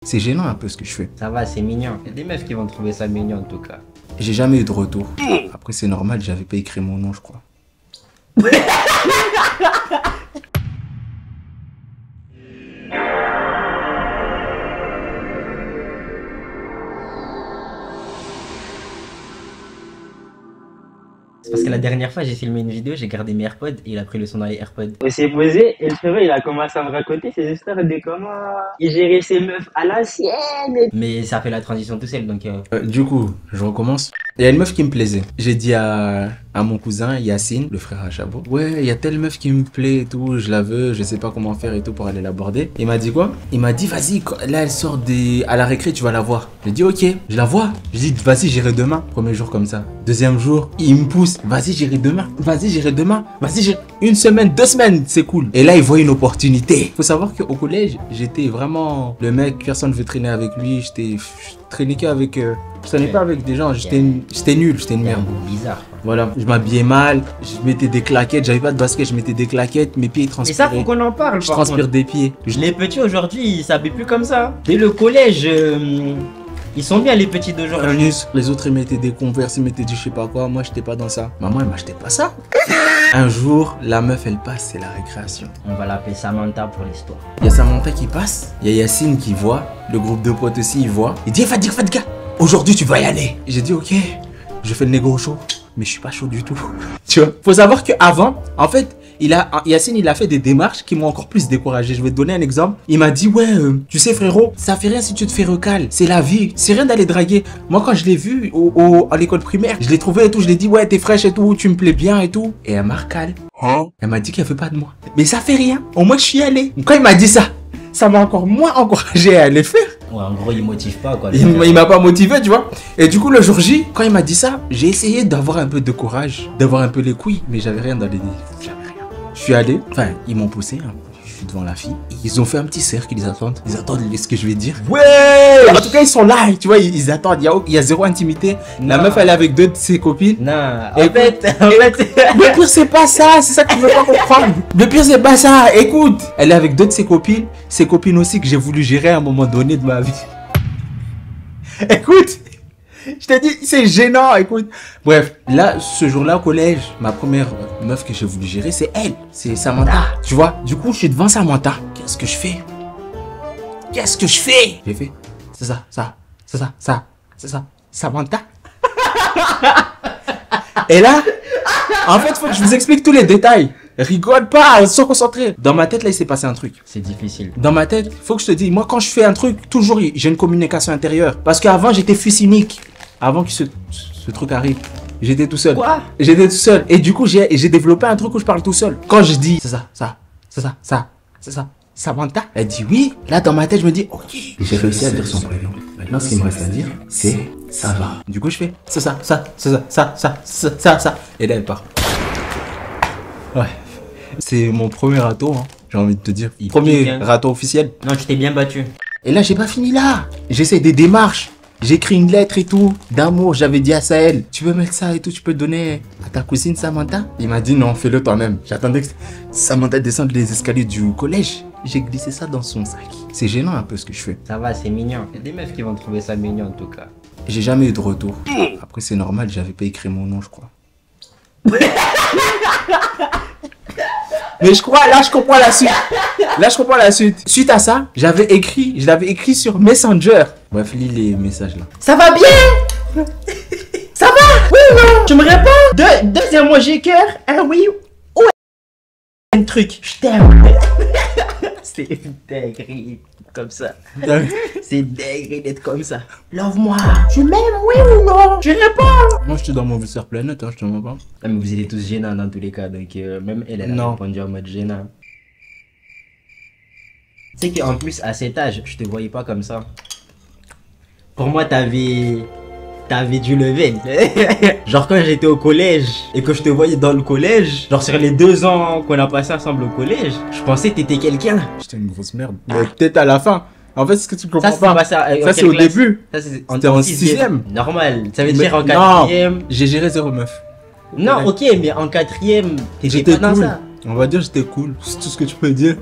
C'est gênant un peu ce que je fais. Ça va, c'est mignon. Il y a des meufs qui vont trouver ça mignon en tout cas. J'ai jamais eu de retour. Après c'est normal, j'avais pas écrit mon nom je crois. C'est parce que la dernière fois j'ai filmé une vidéo, j'ai gardé mes AirPods et il a pris le son dans les AirPods. On s'est posé et le frérot il a commencé à me raconter ses histoires de comment il gérait ses meufs à l'ancienne. Mais ça fait la transition tout seul donc... Du coup, je recommence. Il y a une meuf qui me plaisait. J'ai dit à mon cousin Yacine, le frère à Chabot, ouais, il y a telle meuf qui me plaît et tout, je la veux, je sais pas comment faire et tout pour aller l'aborder. Il m'a dit quoi? Il m'a dit, vas-y, là elle sort à la récré, tu vas la voir. J'ai dit, ok, je la vois. J'ai dit, vas-y, j'irai demain. Premier jour comme ça. Deuxième jour, il me pousse, vas-y, j'irai demain. Vas-y, j'irai demain. Vas-y, j'irai. Une semaine, 2 semaines, c'est cool. Et là, il voit une opportunité. Faut savoir qu'au collège, j'étais vraiment le mec, personne ne veut traîner avec lui. Je traînais qu'avec. Je traînais pas avec des gens, j'étais nul, j'étais une merde. Bizarre. Voilà, je m'habillais mal, je mettais des claquettes, j'avais pas de basket, je mettais des claquettes, mes pieds ils transpiraient. Et ça, faut qu'on en parle. Je transpire des pieds. Les petits aujourd'hui, ils s'habillent plus comme ça. Dès le collège, ils sont bien les petits d'aujourd'hui. Les autres ils mettaient des Converse, ils mettaient du je sais pas quoi, moi j'étais pas dans ça. Maman elle m'achetait pas ça. Un jour, la meuf elle passe, c'est la récréation. On va l'appeler Samantha pour l'histoire. Il y a Samantha qui passe, il y a Yacine qui voit, le groupe de potes aussi il voit. Il dit Fadiga, aujourd'hui tu vas y aller. J'ai dit ok, je fais le négo chaud, mais je suis pas chaud du tout. Tu vois, faut savoir qu'avant, en fait, Yacine il a fait des démarches qui m'ont encore plus découragé. Je vais te donner un exemple. Il m'a dit ouais, tu sais frérot, ça fait rien si tu te fais recal, c'est la vie, c'est rien d'aller draguer. Moi quand je l'ai vu à l'école primaire, je l'ai trouvé et tout, je l'ai dit ouais t'es fraîche et tout, tu me plais bien et tout. Et elle m'a recal. Elle m'a dit qu'elle veut pas de moi. Mais ça fait rien, au moins je suis allé. Quand il m'a dit ça, ça m'a encore moins encouragé à aller faire. Ouais, en gros, il motive pas quoi. Il m'a pas motivé, tu vois. Et du coup, le jour J, quand il m'a dit ça, j'ai essayé d'avoir un peu de courage, d'avoir un peu les couilles, mais j'avais rien dans les. J'avais rien. Je suis allé, enfin, ils m'ont poussé, hein. Je suis devant la fille. Ils ont fait un petit cercle, ils attendent. Ils attendent ce que je vais dire. Ouais! En tout cas, ils sont là, tu vois, ils attendent. Il y a zéro intimité. Non. La meuf, elle est avec 2 de ses copines. Non, en fait. Le pire, c'est pas ça, c'est ça que tu veux pas comprendre. Le pire, c'est pas ça. Écoute, elle est avec 2 de ses copines aussi que j'ai voulu gérer à un moment donné de ma vie. Écoute, je t'ai dit, c'est gênant, écoute. Bref, là, ce jour-là au collège, ma première meuf que j'ai voulu gérer, c'est elle. C'est Samantha. Tu vois, du coup, je suis devant Samantha. Qu'est-ce que je fais? J'ai fait, c'est ça, Samantha. Et là, en fait, faut que je vous explique tous les détails. Rigole pas, sois concentré. Dans ma tête, là, il s'est passé un truc. C'est difficile. Dans ma tête, faut que je te dise, moi, quand je fais un truc, toujours, j'ai une communication intérieure. Parce qu'avant, j'étais fils unique. Avant que ce truc arrive, j'étais tout seul. Quoi? J'étais tout seul. Et du coup, j'ai développé un truc où je parle tout seul. Quand je dis, c'est ça, Samantha, elle dit oui. Là, dans ma tête, je me dis, ok. J'ai réussi à dire son prénom. Maintenant, ce qu'il me reste à dire, c'est ça va. Du coup, je fais, c'est ça. Et là, elle part. Ouais. C'est mon premier râteau, hein, j'ai envie de te dire. Premier râteau officiel. Non, tu t'es bien battu. Et là, j'ai pas fini là. J'essaie des démarches. J'écris une lettre et tout, d'amour. J'avais dit à Sahel, tu veux mettre ça et tout, tu peux donner à ta cousine Samantha? Il m'a dit non, fais-le toi-même. J'attendais que Samantha descende les escaliers du collège. J'ai glissé ça dans son sac. C'est gênant un peu ce que je fais. Ça va, c'est mignon. Il y a des meufs qui vont trouver ça mignon en tout cas. J'ai jamais eu de retour. Après, c'est normal, j'avais pas écrit mon nom, je crois. Mais je crois, là je comprends la suite. Suite à ça, je l'avais écrit sur Messenger. Bref, lis les messages là. Ça va bien? Ça va? Oui ou non? Tu me réponds? Deuxième mot, j'ai cœur. Un oui ou un truc. Je t'aime. C'est dingue comme ça. C'est dingue d'être comme ça. Love-moi. Tu m'aimes, oui ou non? Je réponds. Moi, je suis dans mon viseur planète, hein, je te mens pas. Ah, mais vous étiez tous gênants dans tous les cas, donc même elle a répondu en mode gênant. Tu sais qu'en plus, à cet âge, je te voyais pas comme ça. Pour moi, t'avais du level. Genre quand j'étais au collège et que je te voyais dans le collège, genre sur les 2 ans qu'on a passé ensemble au collège, je pensais que t'étais quelqu'un. J'étais une grosse merde. Mais peut-être à la fin. En fait, ce que tu comprends pas. Ça, c'est au début. C'était en 6ème. Normal. Ça veut dire en 4ème. Non, j'ai géré 0 meuf. Non, ok, mais en 4ème, t'étais pas dans ça. On va dire j'étais cool. C'est tout ce que tu peux dire.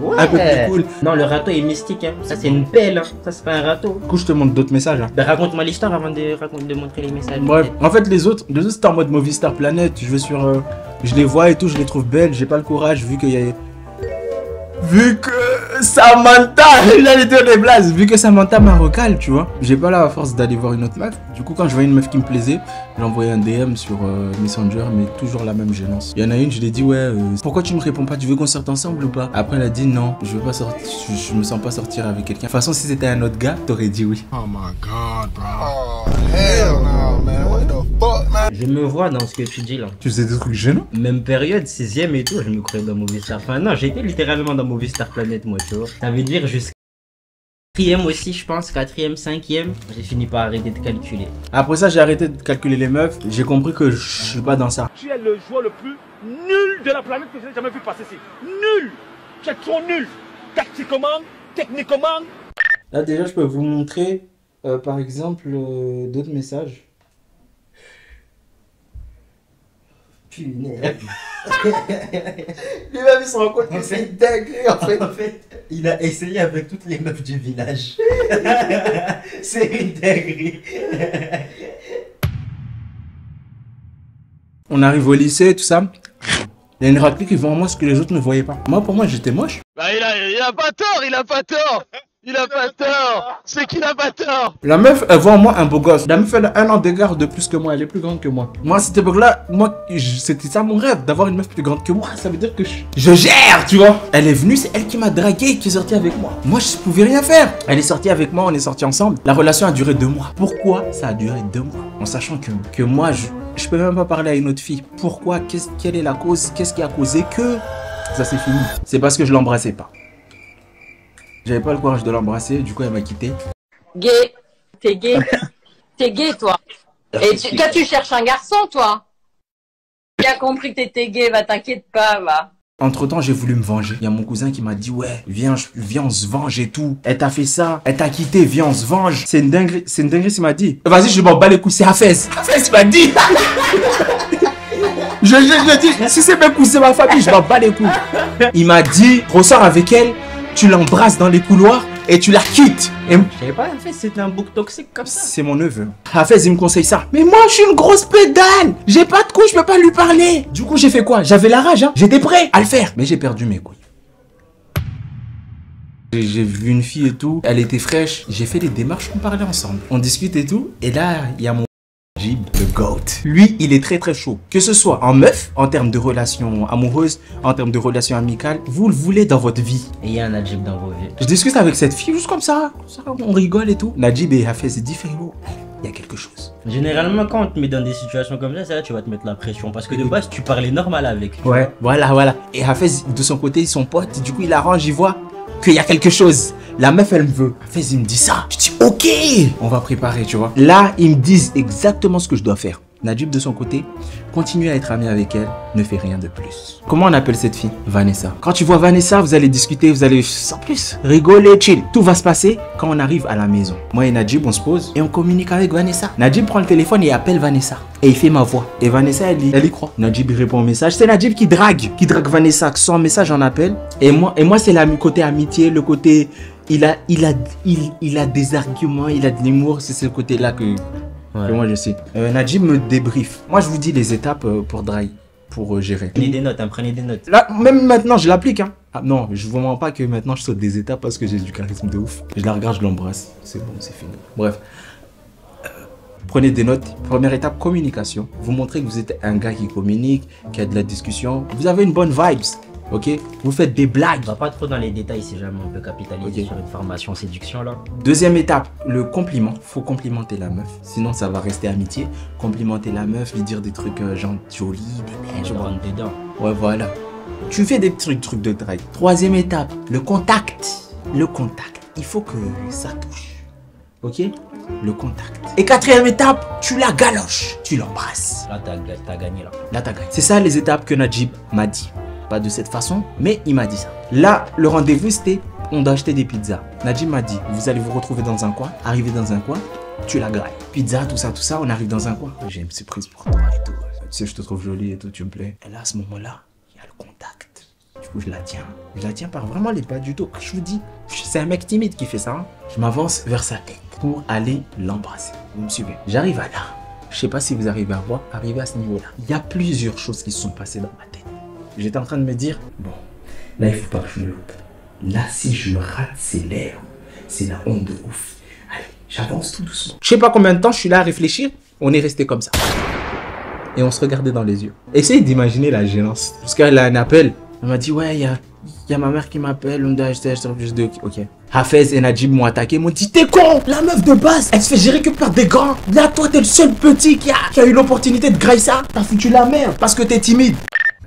Ouais. Un peu plus cool. Non, le râteau est mystique. Hein. Ça, c'est une pelle. Hein. Ça, c'est pas un râteau. Du coup, je te montre d'autres messages. Hein. Ben, raconte-moi l'histoire avant de montrer les messages. Bref, en fait, les autres c'était en mode Movistar Planet. Je vais sur. Je les vois et tout, je les trouve belles. J'ai pas le courage vu qu'il y a. Vu que Samantha, j'allais dire les blagues, vu que Samantha m'a recalé, tu vois. J'ai pas la force d'aller voir une autre meuf. Du coup, quand je voyais une meuf qui me plaisait, j'ai envoyé un DM sur Messenger, mais toujours la même gênance. Il y en a une, je lui ai dit, ouais, pourquoi tu me réponds pas? Tu veux qu'on sorte ensemble ou pas? Après, elle a dit, non, je veux pas sortir, je me sens pas sortir avec quelqu'un. De toute façon, si c'était un autre gars, t'aurais dit oui. Oh my god, bro. Oh, hell no, man. What the fuck, man? Je me vois dans ce que tu dis là. Tu faisais des trucs gênants? Même période, 6ème et tout, je me croyais dans Movistar. Enfin, non, j'étais littéralement dans Movistar Planet, moi, tu vois. Ça veut dire jusqu'à 4ème aussi, je pense, 4ème, 5ème, j'ai fini par arrêter de calculer. Après ça, j'ai arrêté de calculer les meufs. J'ai compris que je suis pas dans ça. Tu es le joueur le plus nul de la planète que j'ai jamais vu passer ici. Nul! Tu es trop nul! Tactiquement, techniquement. Là, déjà, je peux vous montrer, par exemple, d'autres messages. Punaise. Lui-même, il se rend compte que c'est une dinguerie, en fait. En fait, il a essayé avec toutes les meufs du village. C'est une dinguerie. On arrive au lycée, tout ça. Il y a une raclée qui voit en moi ce que les autres ne voyaient pas. Moi, pour moi, j'étais moche. Bah, il a pas tort, il a pas tort! Il a pas tort! C'est qu'il a pas tort! La meuf, elle voit en moi un beau gosse. La meuf, elle a 1 an d'égard de plus que moi. Elle est plus grande que moi. Moi, à cette époque-là, c'était ça mon rêve, d'avoir une meuf plus grande que moi. Ça veut dire que je gère, tu vois. Elle est venue, c'est elle qui m'a dragué, qui est sortie avec moi. Moi, je pouvais rien faire. Elle est sortie avec moi, on est sortis ensemble. La relation a duré 2 mois. Pourquoi ça a duré 2 mois? En sachant que moi, je peux même pas parler à une autre fille. Pourquoi? Quelle est la cause? Qu'est-ce qui a causé que ça s'est fini? C'est parce que je l'embrassais pas. J'avais pas le courage de l'embrasser, du coup elle m'a quitté. Gay, t'es gay, t'es gay toi. Et toi tu cherches un garçon toi. J'ai bien compris que t'étais gay, va t'inquiète pas va. Entre temps j'ai voulu me venger. Il y a mon cousin qui m'a dit ouais viens on se venge et tout. Elle t'a fait ça, elle t'a quitté, viens on se venge. C'est une dinguerie, il m'a dit. Vas-y je m'en bats les couilles, c'est Hafez. Hafez m'a dit. Je dis si c'est mes coups, c'est ma famille, je m'en bats les couilles. Il m'a dit ressors avec elle. Tu l'embrasses dans les couloirs et tu la quittes. Et Je savais pas, en fait, c'était un bouc toxique comme ça. c'est mon neveu. Hafez, il me conseille ça. Mais moi, je suis une grosse pédale. J'ai pas de couilles, je peux pas lui parler. Du coup, j'ai fait quoi? J'avais la rage, hein. J'étais prêt à le faire. Mais j'ai perdu mes couilles. J'ai vu une fille et tout. Elle était fraîche. J'ai fait des démarches, on parlait ensemble. On discute et tout. Et là, il y a mon Najib, le GOAT. Lui, il est très très chaud. Que ce soit en meuf, en termes de relations amoureuses, en termes de relations amicales, vous le voulez dans votre vie. Et il y a un Najib dans vos vies. Je discute avec cette fille juste comme ça, on rigole et tout. Najib et Hafez, c'est différent. Il y a quelque chose. Généralement, quand on te met dans des situations comme ça, c'est là que tu vas te mettre la pression. Parce que de base, tu parlais normal avec. Ouais, voilà. Et Hafez, de son côté, ils sont potes. Du coup, il arrange, il voit qu'il y a quelque chose. La meuf, elle me veut. Hafez, il me dit ça. Je dis, ok, on va préparer, tu vois. Là, ils me disent exactement ce que je dois faire. Najib, de son côté, continue à être ami avec elle, ne fait rien de plus. Comment on appelle cette fille? Vanessa. Quand tu vois Vanessa, vous allez discuter, vous allez sans plus rigoler, chill. Tout va se passer quand on arrive à la maison. Moi et Najib, on se pose et on communique avec Vanessa. Najib prend le téléphone et appelle Vanessa. Et il fait ma voix. Et Vanessa, elle y croit. Najib répond au message. C'est Najib qui drague Vanessa. Son message en appel. Et moi c'est le côté amitié, le côté... Il a des arguments, il a de l'humour. C'est ce côté-là que moi je sais. Najib me débrief. Moi je vous dis les étapes pour drive, pour gérer. Prenez des notes, hein, prenez des notes. Là, même maintenant je l'applique. Hein. Ah, non, je vous mens pas que maintenant je saute des étapes parce que j'ai du charisme de ouf. Je la regarde, je l'embrasse. C'est bon, c'est fini. Bref. Prenez des notes. Première étape, communication. Vous montrez que vous êtes un gars qui communique, qui a de la discussion. Vous avez une bonne vibes. Ok, vous faites des blagues. On va pas trop dans les détails si jamais on peut capitaliser sur une formation séduction là. Deuxième étape, le compliment. Faut complimenter la meuf. Sinon, ça va rester amitié. Complimenter la meuf, lui dire des trucs genre jolis, des Je rentre dedans. ouais, voilà. Tu fais des trucs de drague. Troisième étape, le contact. Le contact. Il faut que ça touche. Ok? Le contact. Et quatrième étape, tu la galoches. Tu l'embrasses. Là, t'as gagné là. Là, t'as gagné. C'est ça les étapes que Najib m'a dit. Pas de cette façon, mais il m'a dit ça. Là, le rendez-vous, c'était, on doit acheter des pizzas. Najib m'a dit, vous allez vous retrouver dans un coin. Arriver dans un coin, tu la grailles. Pizza, tout ça, on arrive dans un coin. J'ai une surprise pour toi et tout. Tu sais, je te trouve jolie et tout, tu me plais. Et là, à ce moment-là, il y a le contact. Du coup, coup, je la tiens. Je la tiens par vraiment les bas du dos. Je vous dis, c'est un mec timide qui fait ça. Hein. Je m'avance vers sa tête pour aller l'embrasser. Vous me suivez? J'arrive à là. Je sais pas si vous arrivez à voir, arrivé à ce niveau-là. Il y a plusieurs choses qui se sont passées dans ma tête. J'étais en train de me dire, bon, là, il faut pas que je me loupe. Là, si je me rate, c'est l'air. C'est la honte de ouf. Allez, j'avance tout doucement. Je sais pas combien de temps je suis là à réfléchir. On est resté comme ça. Et on se regardait dans les yeux. Essayez d'imaginer la gênance. Parce qu'elle a un appel. Elle m'a dit, ouais, il y a ma mère qui m'appelle. Ok. Hafez et Najib m'ont attaqué. Ils m'ont dit, t'es con. La meuf de base, elle se fait gérer que par des grands. Là, toi, t'es le seul petit qui a eu l'opportunité de grailler ça. T'as foutu la merde parce que t'es timide.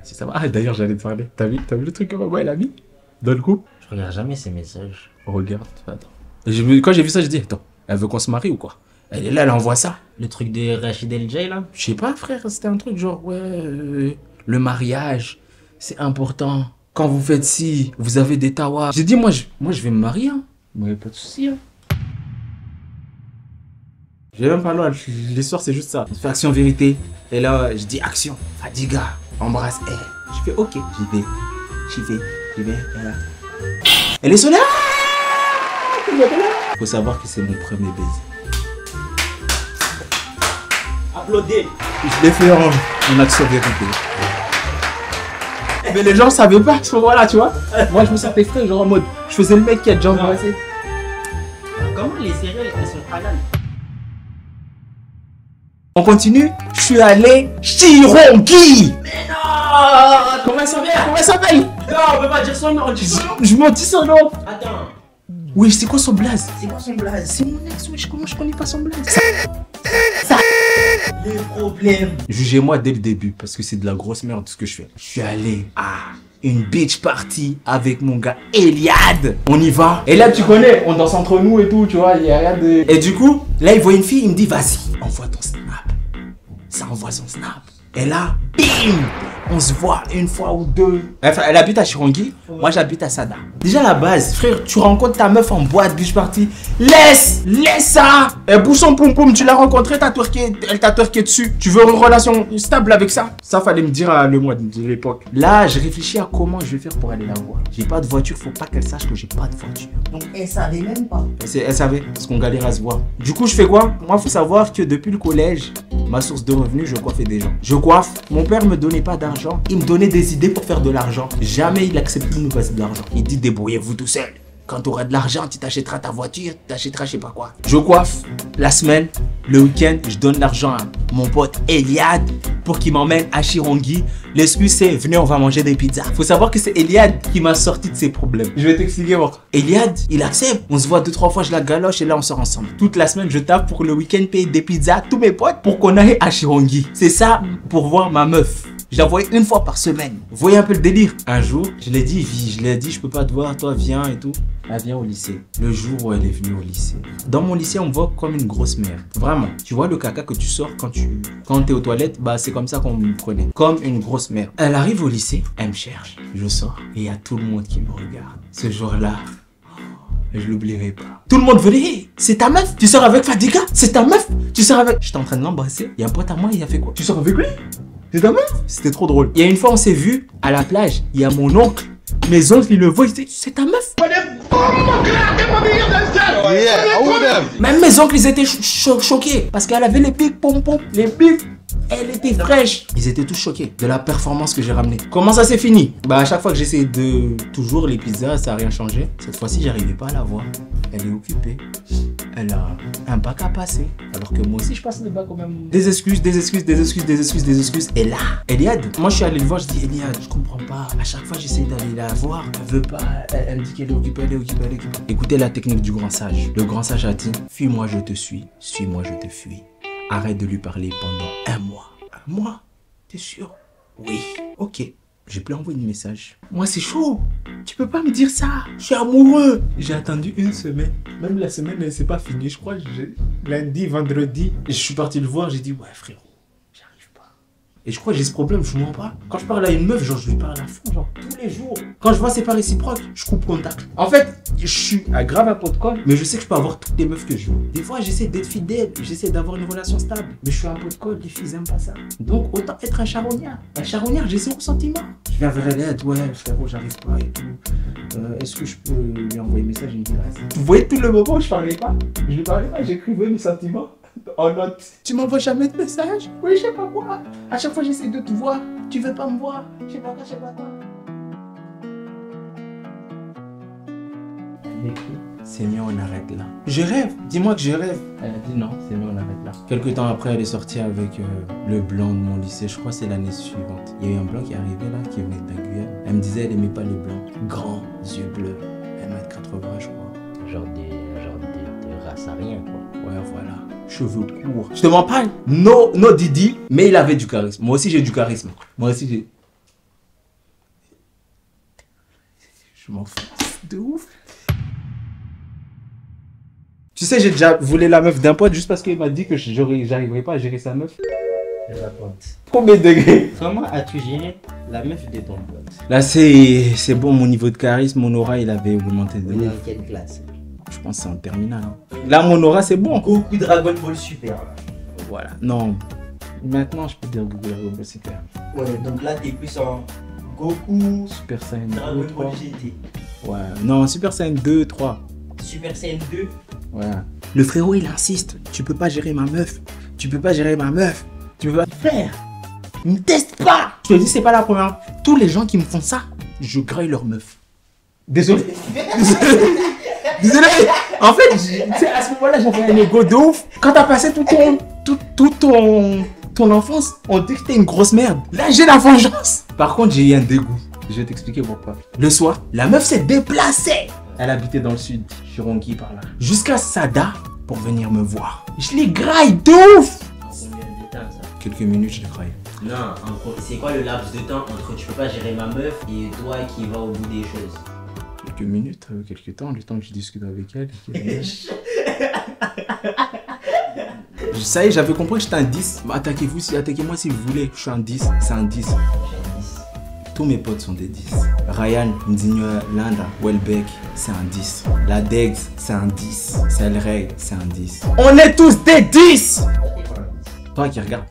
Si ça va. Ah, d'ailleurs, j'allais te parler. T'as vu le truc que maman, elle a mis dans le coup? Je regarde jamais ces messages. Regarde. Attends. Quand j'ai vu ça, je dis, attends, elle veut qu'on se marie ou quoi? Elle est là, elle envoie ça. Le truc de Rachid El Jay là? Je sais pas, frère, c'était un truc genre, ouais, le mariage, c'est important. Quand vous faites ci, vous avez des tawas. J'ai dit, moi, je vais me marier, hein. Moi, pas de soucis, hein. J'ai même pas loin, l'histoire, c'est juste ça. Je fais action, vérité. Et là, je dis action. Fadiga, embrasse elle. Je fais, ok, j'y vais. Et là. Elle est sonnée. Faut savoir que c'est mon premier baiser. Applaudez. Je l'ai fait en action vérité. Mais les gens savaient pas à ce moment-là, tu vois. Moi, je me sentais frais, genre en mode, je faisais le mec qui a déjà embrassé. Comment les céréales, elles sont halal? On continue. Je suis allé Chirongi. Mais non. Comment elle s'appelle? Non, on peut pas dire son nom. Je m'en dis son nom. Attends. Oui, c'est quoi son blaze? C'est quoi son blaze? C'est mon ex, wesh, comment je connais pas son blaze? Les problèmes. Jugez-moi dès le début, parce que c'est de la grosse merde ce que je fais. Je suis allé à une beach party avec mon gars Eliad. On y va. Et là, tu connais, on danse entre nous et tout, tu vois, il y a rien de... Et du coup, là, il voit une fille, il me dit, vas-y, envoie ton snap. Ça envoie son snap. Et là, bim, on se voit une fois ou deux. Enfin, elle habite à Chirongi, moi j'habite à Sada. Déjà la base, frère, tu rencontres ta meuf en boîte, beach party. Laisse ça. Elle bouge son poum poum, tu l'as rencontrée, elle t'a twerké dessus. Tu veux une relation stable avec ça? Ça fallait me dire le mois de l'époque. Là, je réfléchis à comment je vais faire pour aller la voir. J'ai pas de voiture, faut pas qu'elle sache que j'ai pas de voiture. Donc elle savait même pas. Elle savait, parce qu'on galère à se voir. Du coup, je fais quoi? Moi, faut savoir que depuis le collège, ma source de revenus, je coiffais des gens. Je coiffe. Mon père me donnait pas d'argent. Il me donnait des idées pour faire de l'argent. Jamais il acceptait de nous passer de l'argent. Il dit débrouillez-vous tout seul. Quand tu auras de l'argent, tu t'achèteras ta voiture, tu t'achèteras je sais pas quoi. Je coiffe. La semaine, le week-end, je donne l'argent à mon pote Eliad pour qu'il m'emmène à Chirongi. L'excuse c'est venez, on va manger des pizzas. Faut savoir que c'est Eliad qui m'a sorti de ses problèmes. Je vais t'expliquer pourquoi. Eliad, il accepte. On se voit 2-3 fois, je la galoche et là on sort ensemble. Toute la semaine, je tape pour le week-end payer des pizzas à tous mes potes pour qu'on aille à Chirongi. C'est ça pour voir ma meuf. Je la voyais une fois par semaine. Vous voyez un peu le délire. Un jour, je l'ai dit, je peux pas te voir, toi viens et tout. Elle vient au lycée. Le jour où elle est venue au lycée. Dans mon lycée, on me voit comme une grosse mère. Vraiment. Tu vois le caca que tu sors quand t'es aux toilettes, bah c'est comme ça qu'on me prenait. Comme une grosse mère. Elle arrive au lycée, elle me cherche. Je sors et il y a tout le monde qui me regarde. Ce jour-là, je l'oublierai pas. Tout le monde venait, hey, c'est ta meuf? Tu sors avec Fadiga? C'est ta meuf? Tu sors avec... J'étais en train de l'embrasser. Il y a un pote à moi, il a fait quoi? Tu sors avec lui? C'est ta meuf? C'était trop drôle. Il y a une fois, on s'est vu à la plage. Il y a mon oncle. Mes oncles, ils le voient. Ils disent, c'est ta meuf? Même mes oncles, ils étaient choqués. Parce qu'elle avait les pics pom-pom. Les pics. Elle était fraîche. Ils étaient tous choqués de la performance que j'ai ramenée. Comment ça s'est fini? Bah à chaque fois que j'essaie de... Toujours les pizzas, ça n'a rien changé. Cette fois-ci, j'arrivais pas à la voir. Elle est occupée. Elle a un bac à passer. Alors que moi aussi, je passe le bac quand même. Des excuses. Et là, Eliad, moi je suis allé le voir, je dis Eliad, je comprends pas. À chaque fois, j'essaie d'aller la voir. Elle veut pas. Elle me dit qu'elle est occupée, Écoutez la technique du grand sage. Le grand sage a dit, fuis-moi, je te suis. Suis-moi, je te fuis. Arrête de lui parler pendant 1 mois. 1 mois? T'es sûr? Oui. Ok. J'ai pu envoyer un message. Moi, c'est chaud. Tu peux pas me dire ça. Je suis amoureux. J'ai attendu 1 semaine. Même la semaine, elle s'est pas finie. Je crois lundi, vendredi. Je suis parti le voir. J'ai dit, ouais, frérot, j'arrive pas. Et je crois que j'ai ce problème. Je mens pas. Quand je parle à une meuf, genre, je lui parle à fond, genre, tous les jours. Quand je vois c'est pas réciproque, je coupe contact. En fait, je suis grave un pot de colle, mais je sais que je peux avoir toutes les meufs que je veux. Des fois, j'essaie d'être fidèle. J'essaie d'avoir une relation stable. Mais je suis un pot de colle. Les filles aiment pas ça. Donc, autant être un charognard. Un charognard, j'ai 0 sentiment. Je Il y avait l'aide, ouais, frérot, j'arrive pas et tout. Est-ce que je peux lui envoyer un message? Il me dit, vous voyez tout le moment où je parlais pas? Je ne parlais pas, j'écrivais mes sentiments en note. Tu m'envoies jamais de message? Oui, je sais pas quoi. À chaque fois, j'essaie de te voir. Tu veux pas me voir? Je sais pas quoi, je sais pas quoi. Elle m'écrit, c'est mieux, on arrête là. Je rêve, dis-moi que je rêve. Elle a dit non, c'est mieux, on arrête là. Quelques temps après, elle est sortie avec le blanc de mon lycée. Je crois que c'est l'année suivante. Il y a eu un blanc qui est arrivé là, qui venait de la Guyane. Elle me disait, elle aimait pas les blancs. Grands, yeux bleus, 1m80, je crois. Genre des races à rien, quoi. Ouais, voilà. Cheveux courts. Je te mens pas, no Didi, mais il avait du charisme. Moi aussi, j'ai du charisme. Moi aussi, j'ai... Je m'en fous de ouf. Tu sais, j'ai déjà volé la meuf d'un pote juste parce qu'il m'a dit que j'arriverais pas à gérer sa meuf. Je raconte. Premier degré. Comment as-tu géré la meuf de ton pote? Là, c'est bon, mon niveau de charisme, mon aura, il avait augmenté de On est ouf. en quelle classe? Je pense que c'est en terminale. Hein. Là, mon aura, c'est bon. Goku Dragon Ball Super. Là. Voilà. Non. Maintenant, je peux dire Google Dragon Ball Super. Ouais, donc là, t'es plus en Goku Super Saiyan Dragon 2, 3. Ball GT. Ouais. Non, Super Saiyan 2, 3. Super Saiyan 2. Ouais. Le frérot, il insiste. Tu peux pas gérer ma meuf. Tu peux pas gérer ma meuf. Tu peux pas faire. Ne teste pas. Je te dis, c'est pas la première. Tous les gens qui me font ça, je graille leur meuf. Désolé. Désolé. En fait, tu sais, à ce moment-là, j'avais un ego de ouf. Quand t'as passé ton enfance, on dit que t'es une grosse merde. Là, j'ai la vengeance. Par contre, j'ai eu un dégoût. Je vais t'expliquer pourquoi. Le soir, la meuf s'est déplacée. Elle habitait dans le sud, Chironki par là. Jusqu'à Sada pour venir me voir. Je les graille de ouf. En combien de temps ça? Quelques minutes, je les graille. Non, c'est quoi le laps de temps entre tu peux pas gérer ma meuf et toi qui vas au bout des choses? Quelques minutes, quelques temps, le temps que je discute avec elle. Ça y est, j'avais compris que j'étais un 10. Attaquez-moi si vous voulez. Je suis un 10, c'est un 10. Tous mes potes sont des 10. Ryan, Ndinho, Linda, Welbeck, c'est un 10. La Degs, c'est un 10. Selray, c'est un 10. On est tous des 10. Toi qui regardes.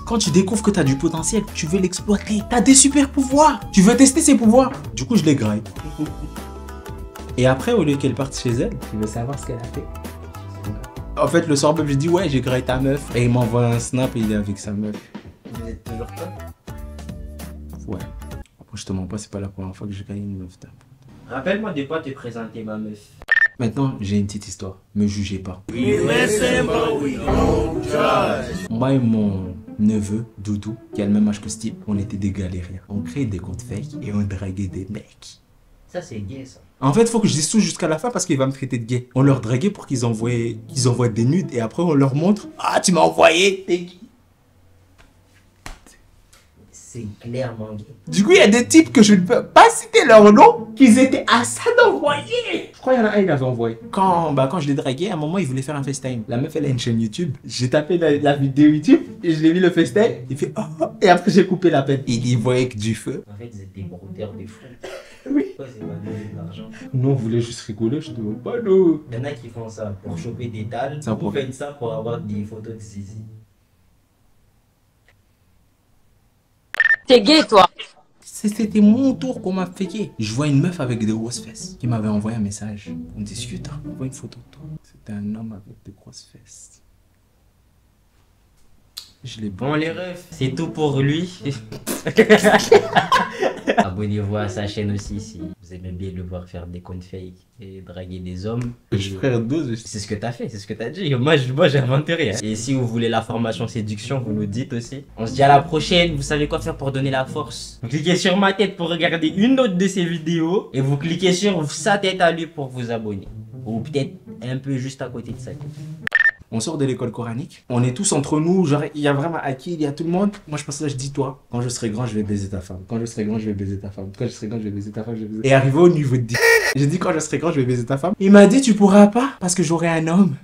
Quand tu découvres que tu as du potentiel, tu veux l'exploiter. Tu as des super pouvoirs. Tu veux tester ses pouvoirs. Du coup, je les graille. Et après, au lieu qu'elle parte chez elle, tu veux savoir ce qu'elle a fait. En fait, le soir même, je dis ouais, j'ai graillé ta meuf. Et il m'envoie un snap et il est avec sa meuf. Vous êtes toujours pas? Ouais. Après, je te mens pas, c'est pas la première fois que je gagne une meuf. Rappelle-moi de quoi te présenter ma meuf. Maintenant, j'ai une petite histoire. Me jugez pas. Moi et mon neveu, Doudou, qui a le même âge que Steve, on était des galériens. On créait des comptes fake et on draguait des mecs. Ça, c'est gay, ça. En fait, il faut que je dise tout jusqu'à la fin parce qu'il va me traiter de gay. On leur draguait pour qu'ils envoient des nudes et après on leur montre. Ah, tu m'as envoyé, t'es gay. C'est clairement gay. Du coup, il y a des types que je ne peux pas citer leur nom, qu'ils étaient à ça d'envoyer. Je crois qu'il y en a un, il avait envoyé. Quand je l'ai dragué, à un moment, il voulait faire un FaceTime. La meuf, elle a une chaîne YouTube. J'ai tapé la vidéo YouTube et je l'ai mis le FaceTime. Il fait oh, et après, j'ai coupé la peine. Il y voyait que du feu. En fait, ils étaient brodeurs des fous. Oui. Pourquoi c'est pas donné de l'argent? Nous, on voulait juste rigoler. Je te dis pas nous. Il y en a qui font ça pour choper des dalles. Ça, Vous pour- faites ça pour avoir des photos de zizi. T'es gay, toi. C'était mon tour qu'on m'a fait. Je vois une meuf avec des grosses fesses qui m'avait envoyé un message. On discute, on voit une photo de toi. C'était un homme avec des grosses fesses. Je l'ai Bon les refs, c'est tout pour lui. Abonnez-vous à sa chaîne aussi si vous aimez bien le voir faire des comptes fake et draguer des hommes. frère dose. C'est ce que t'as fait, c'est ce que t'as dit. Moi j'ai inventé rien. Et si vous voulez la formation séduction, vous nous dites aussi. On se dit à la prochaine. Vous savez quoi faire pour donner la force? Vous cliquez sur ma tête pour regarder une autre de ses vidéos. Et vous cliquez sur sa tête à lui pour vous abonner. Ou peut-être un peu juste à côté de sa tête. On sort de l'école coranique. On est tous entre nous. Genre, il y a vraiment Akil, il y a tout le monde. Moi, je pense là, je dis toi. Quand je serai grand, je vais baiser ta femme. Quand je serai grand, je vais baiser ta femme. Quand je serai grand, je vais baiser ta femme. Et arrivé au niveau de 10. J'ai dit quand je serai grand, je vais baiser ta femme. Il m'a dit tu pourras pas parce que j'aurai un homme.